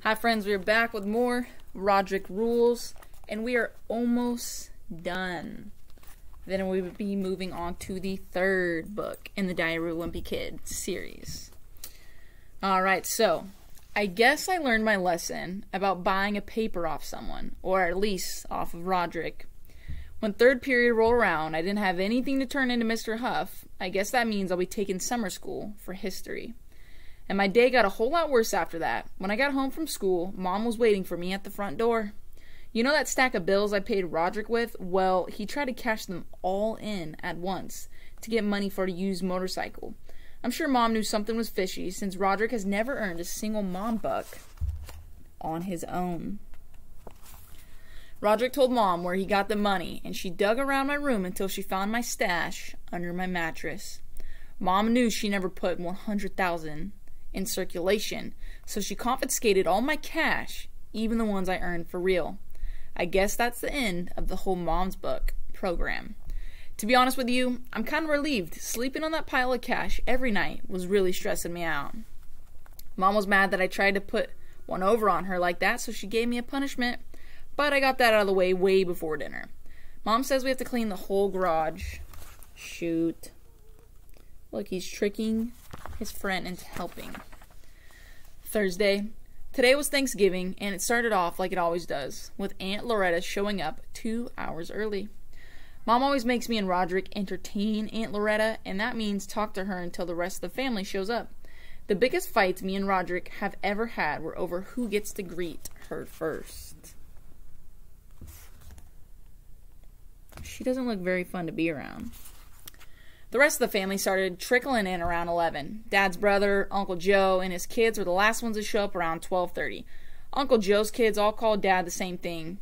Hi friends, we are back with more Rodrick rules, and we are almost done. Then we will be moving on to the third book in the Diary of a Wimpy Kid series. Alright, so I guess I learned my lesson about buying a paper off someone, or at least off of Rodrick. When third period rolled around, I didn't have anything to turn into Mr. Huff. I guess that means I'll be taking summer school for history. And my day got a whole lot worse after that. When I got home from school, Mom was waiting for me at the front door. You know that stack of bills I paid Rodrick with? Well, he tried to cash them all in at once to get money for a used motorcycle. I'm sure Mom knew something was fishy since Rodrick has never earned a single mom buck on his own. Rodrick told Mom where he got the money, and she dug around my room until she found my stash under my mattress. Mom knew she never put $100,000 in circulation, so she confiscated all my cash, even the ones I earned for real. I guess that's the end of the whole Mom's Book program. To be honest with you, I'm kind of relieved. Sleeping on that pile of cash every night was really stressing me out. Mom was mad that I tried to put one over on her like that, so she gave me a punishment, but I got that out of the way before dinner. Mom says we have to clean the whole garage. Shoot. Look, he's tricking his friend into helping. Thursday. Today was Thanksgiving, and it started off like it always does, with Aunt Loretta showing up 2 hours early. Mom always makes me and Rodrick entertain Aunt Loretta, and that means talk to her until the rest of the family shows up. The biggest fights me and Rodrick have ever had were over who gets to greet her first. She doesn't look very fun to be around. The rest of the family started trickling in around 11. Dad's brother, Uncle Joe, and his kids were the last ones to show up around 12:30. Uncle Joe's kids all called Dad the same thing.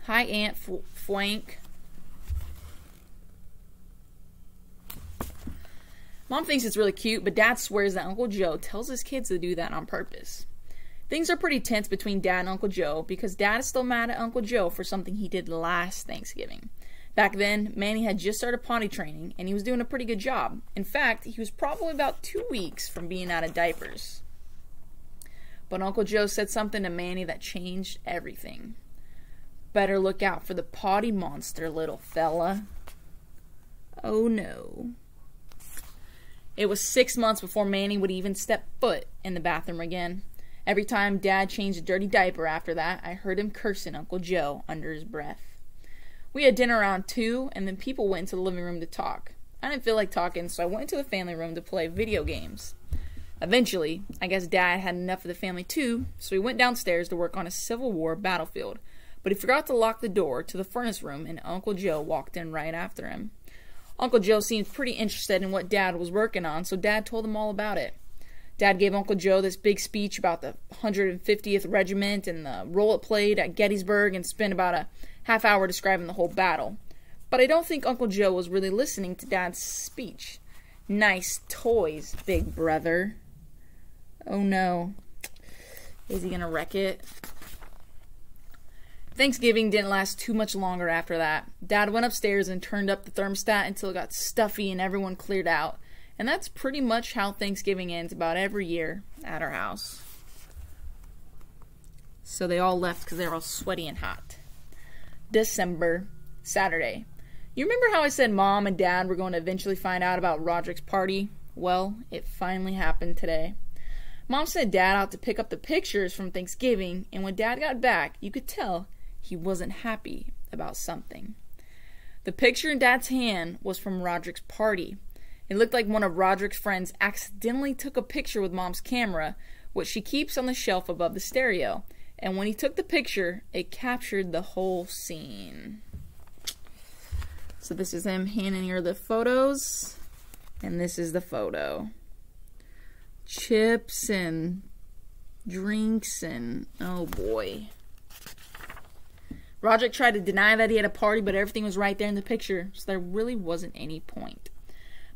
Hi, Aunt Fwank. Mom thinks it's really cute, but Dad swears that Uncle Joe tells his kids to do that on purpose. Things are pretty tense between Dad and Uncle Joe because Dad is still mad at Uncle Joe for something he did last Thanksgiving. Back then, Manny had just started potty training, and he was doing a pretty good job. In fact, he was probably about 2 weeks from being out of diapers. But Uncle Joe said something to Manny that changed everything. Better look out for the potty monster, little fella. Oh no. It was 6 months before Manny would even step foot in the bathroom again. Every time Dad changed a dirty diaper after that, I heard him cursing Uncle Joe under his breath. We had dinner around 2, and then people went into the living room to talk. I didn't feel like talking, so I went into the family room to play video games. Eventually, I guess Dad had enough of the family too, so he went downstairs to work on a Civil War battlefield. But he forgot to lock the door to the furnace room, and Uncle Joe walked in right after him. Uncle Joe seemed pretty interested in what Dad was working on, so Dad told him all about it. Dad gave Uncle Joe this big speech about the 150th Regiment and the role it played at Gettysburg, and spent about a half hour describing the whole battle. But I don't think Uncle Joe was really listening to Dad's speech. Nice toys, big brother. Oh no. Is he gonna wreck it? Thanksgiving didn't last too much longer after that. Dad went upstairs and turned up the thermostat until it got stuffy and everyone cleared out. And that's pretty much how Thanksgiving ends about every year at our house. So they all left because they were all sweaty and hot. December, Saturday. You remember how I said Mom and Dad were going to eventually find out about Rodrick's party? Well, it finally happened today. Mom sent Dad out to pick up the pictures from Thanksgiving, and when Dad got back, you could tell he wasn't happy about something. The picture in Dad's hand was from Rodrick's party. It looked like one of Rodrick's friends accidentally took a picture with Mom's camera, which she keeps on the shelf above the stereo. And when he took the picture, it captured the whole scene. So this is him handing her the photos. And this is the photo. Chips and drinks and... oh boy. Rodrick tried to deny that he had a party, but everything was right there in the picture. So there really wasn't any point.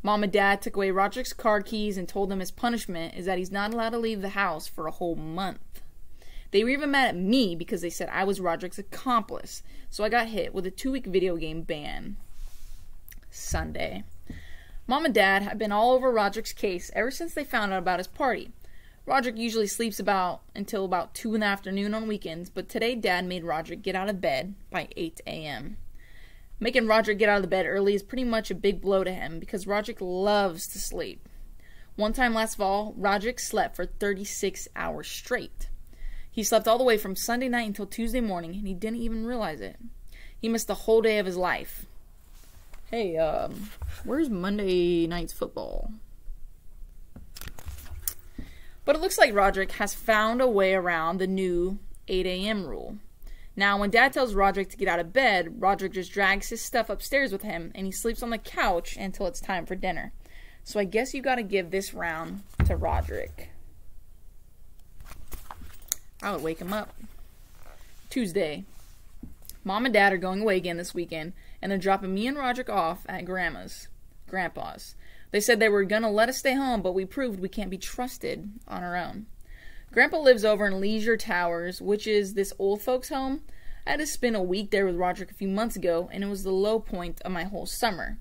Mom and Dad took away Rodrick's car keys and told him his punishment is that he's not allowed to leave the house for a whole month. They were even mad at me because they said I was Rodrick's accomplice, so I got hit with a 2-week video game ban. Sunday. Mom and Dad have been all over Rodrick's case ever since they found out about his party. Rodrick usually sleeps until about 2 in the afternoon on weekends, but today Dad made Rodrick get out of bed by 8 a.m. Making Rodrick get out of the bed early is pretty much a big blow to him because Rodrick loves to sleep. One time last fall, Rodrick slept for 36 hours straight. He slept all the way from Sunday night until Tuesday morning, and he didn't even realize it. He missed the whole day of his life. Hey, where's Monday night's football? But it looks like Rodrick has found a way around the new 8 a.m. rule. Now, when Dad tells Rodrick to get out of bed, Rodrick just drags his stuff upstairs with him, and he sleeps on the couch until it's time for dinner. So I guess you gotta give this round to Rodrick. I would wake him up. Tuesday. Mom and Dad are going away again this weekend, and they're dropping me and Rodrick off at Grandpa's. They said they were gonna let us stay home, but we proved we can't be trusted on our own. Grandpa lives over in Leisure Towers, which is this old folks' home. I had to spend a week there with Rodrick a few months ago, and it was the low point of my whole summer.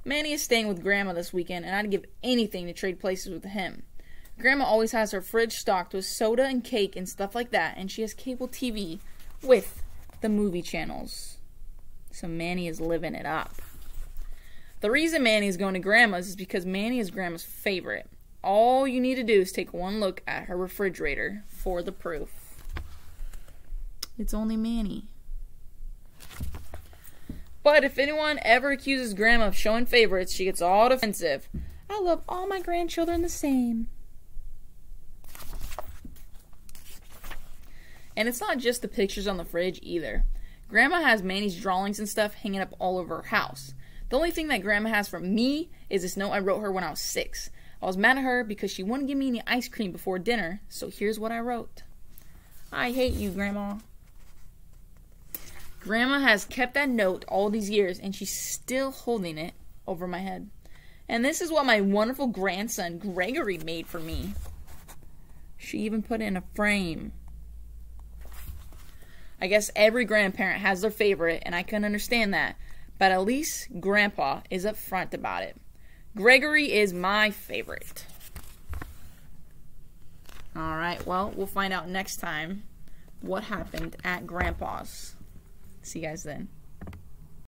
Manny is staying with Grandma this weekend, and I'd give anything to trade places with him. Grandma always has her fridge stocked with soda and cake and stuff like that, and she has cable TV with the movie channels. So Manny is living it up. The reason Manny is going to Grandma's is because Manny is Grandma's favorite. All you need to do is take one look at her refrigerator for the proof. It's only Manny. But if anyone ever accuses Grandma of showing favorites, she gets all defensive. I love all my grandchildren the same. And it's not just the pictures on the fridge either. Grandma has Manny's drawings and stuff hanging up all over her house. The only thing that Grandma has from me is this note I wrote her when I was 6. I was mad at her because she wouldn't give me any ice cream before dinner, so here's what I wrote. I hate you, Grandma. Grandma has kept that note all these years, and she's still holding it over my head. And this is what my wonderful grandson, Gregory, made for me. She even put it in a frame. I guess every grandparent has their favorite, and I can understand that. But at least Grandpa is upfront about it. Gregory is my favorite. Alright, well, we'll find out next time what happened at Grandpa's. See you guys then.